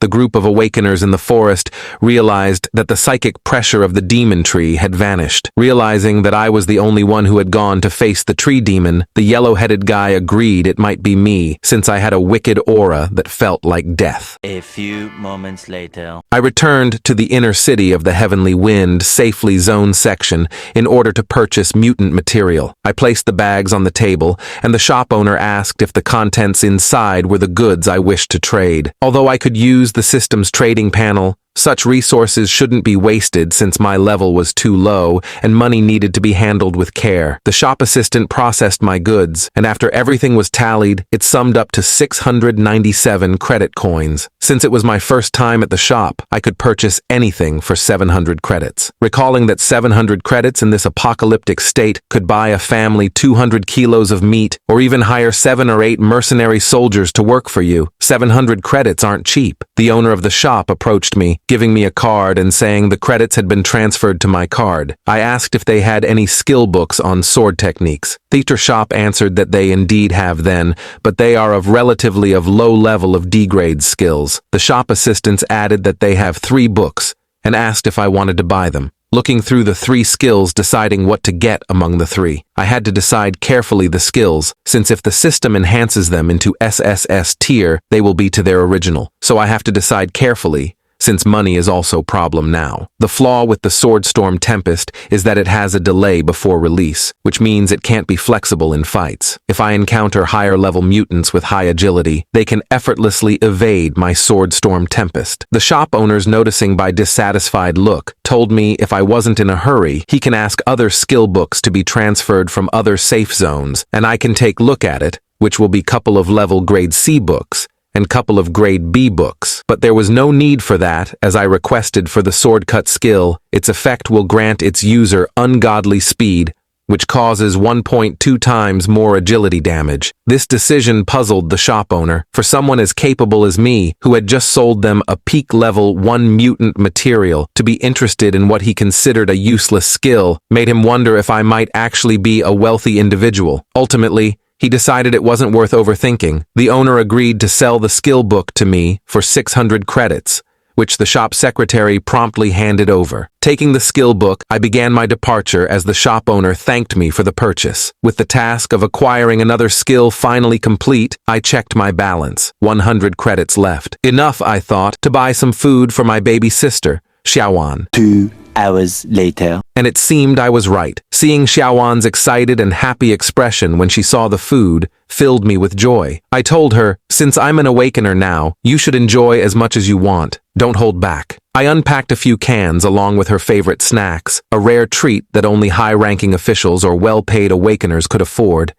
the group of awakeners in the forest realized that the psychic pressure of the demon tree had vanished. Realizing that I was the only one who had gone to face the tree demon, the yellow-headed guy agreed it might be me, since I had a wicked aura that felt like death. A few moments later. I returned to the inner city of the Heavenly Wind Safely Zone section in order to purchase mutant material. I placed the bags on the table, and the shop owner asked if the contents inside were the goods I wished to trade. Although I could use the system's trading panel, such resources shouldn't be wasted since my level was too low and money needed to be handled with care. The shop assistant processed my goods, and after everything was tallied, it summed up to 697 credit coins. Since it was my first time at the shop, I could purchase anything for 700 credits. Recalling that 700 credits in this apocalyptic state could buy a family 200 kilos of meat, or even hire 7 or 8 mercenary soldiers to work for you, 700 credits aren't cheap. The owner of the shop approached me, giving me a card and saying the credits had been transferred to my card. I asked if they had any skill books on sword techniques. The shop answered that they indeed have then, but they are of relatively low level of D-grade skills. The shop assistants added that they have 3 books and asked if I wanted to buy them. Looking through the 3 skills, deciding what to get among the 3. I had to decide carefully the skills, since if the system enhances them into SSS tier, they will be to their original. So I have to decide carefully, since money is also a problem now. The flaw with the Swordstorm Tempest is that it has a delay before release, which means it can't be flexible in fights. If I encounter higher-level mutants with high agility, they can effortlessly evade my Swordstorm Tempest. The shop owners, noticing my dissatisfied look, told me if I wasn't in a hurry, he can ask other skill books to be transferred from other safe zones, and I can take look at it, which will be couple of level grade C books, and couple of grade B books. But there was no need for that, as I requested for the sword cut skill. Its effect will grant its user ungodly speed, which causes 1.2 times more agility damage. This decision puzzled the shop owner. For someone as capable as me, who had just sold them a peak level 1 mutant material, to be interested in what he considered a useless skill made him wonder if I might actually be a wealthy individual. Ultimately, he decided it wasn't worth overthinking. The owner agreed to sell the skill book to me for 600 credits, which the shop secretary promptly handed over. Taking the skill book, I began my departure as the shop owner thanked me for the purchase. With the task of acquiring another skill finally complete, I checked my balance. 100 credits left. Enough, I thought, to buy some food for my baby sister, Xiaowan. 2 hours later. And it seemed I was right. Seeing Xiaowan's excited and happy expression when she saw the food filled me with joy. I told her, since I'm an awakener now, you should enjoy as much as you want. Don't hold back. I unpacked a few cans along with her favorite snacks, a rare treat that only high-ranking officials or well-paid awakeners could afford.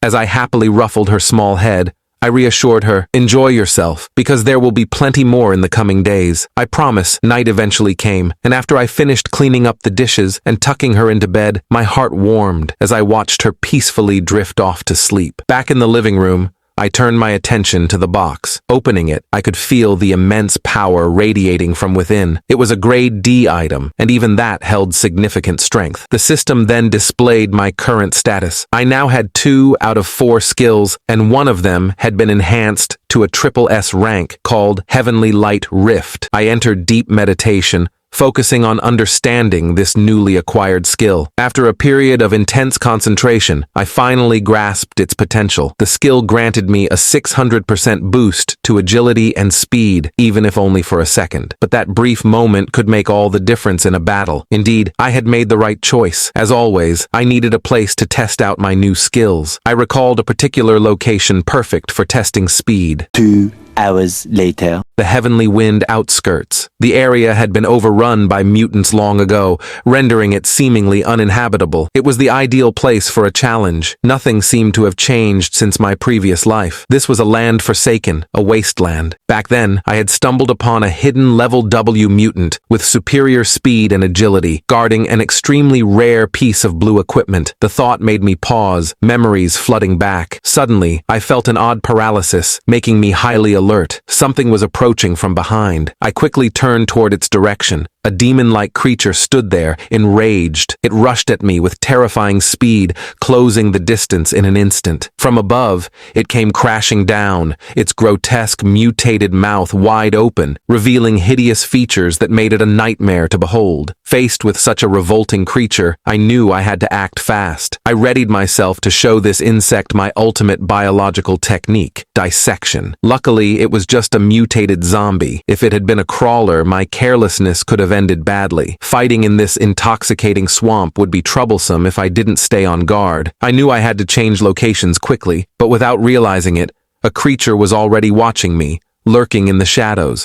As I happily ruffled her small head, I reassured her, enjoy yourself, because there will be plenty more in the coming days. I promise. Night eventually came, and after I finished cleaning up the dishes and tucking her into bed, my heart warmed as I watched her peacefully drift off to sleep. Back in the living room, I turned my attention to the box. Opening it, I could feel the immense power radiating from within. It was a grade D item, and even that held significant strength. The system then displayed my current status. I now had 2 out of 4 skills, and one of them had been enhanced to a triple S rank called Heavenly Light Rift. I entered deep meditation, focusing on understanding this newly acquired skill. After a period of intense concentration, I finally grasped its potential. The skill granted me a 600% boost to agility and speed, even if only for a second. But that brief moment could make all the difference in a battle. Indeed, I had made the right choice. As always, I needed a place to test out my new skills. I recalled a particular location perfect for testing speed. 2 hours later. The Heavenly Wind outskirts. The area had been overrun by mutants long ago, rendering it seemingly uninhabitable. It was the ideal place for a challenge. Nothing seemed to have changed since my previous life. This was a land forsaken, a wasteland. Back then, I had stumbled upon a hidden level W mutant with superior speed and agility, guarding an extremely rare piece of blue equipment. The thought made me pause, memories flooding back. Suddenly, I felt an odd paralysis, making me highly alert. Something was approaching approaching from behind. I quickly turned toward its direction. A demon-like creature stood there, enraged. It rushed at me with terrifying speed, closing the distance in an instant. From above, it came crashing down, its grotesque, mutated mouth wide open, revealing hideous features that made it a nightmare to behold. Faced with such a revolting creature, I knew I had to act fast. I readied myself to show this insect my ultimate biological technique, dissection. Luckily, it was just a mutated zombie. If it had been a crawler, my carelessness could have ended badly. Fighting in this intoxicating swamp would be troublesome if I didn't stay on guard. I knew I had to change locations quickly, but without realizing it, a creature was already watching me, lurking in the shadows.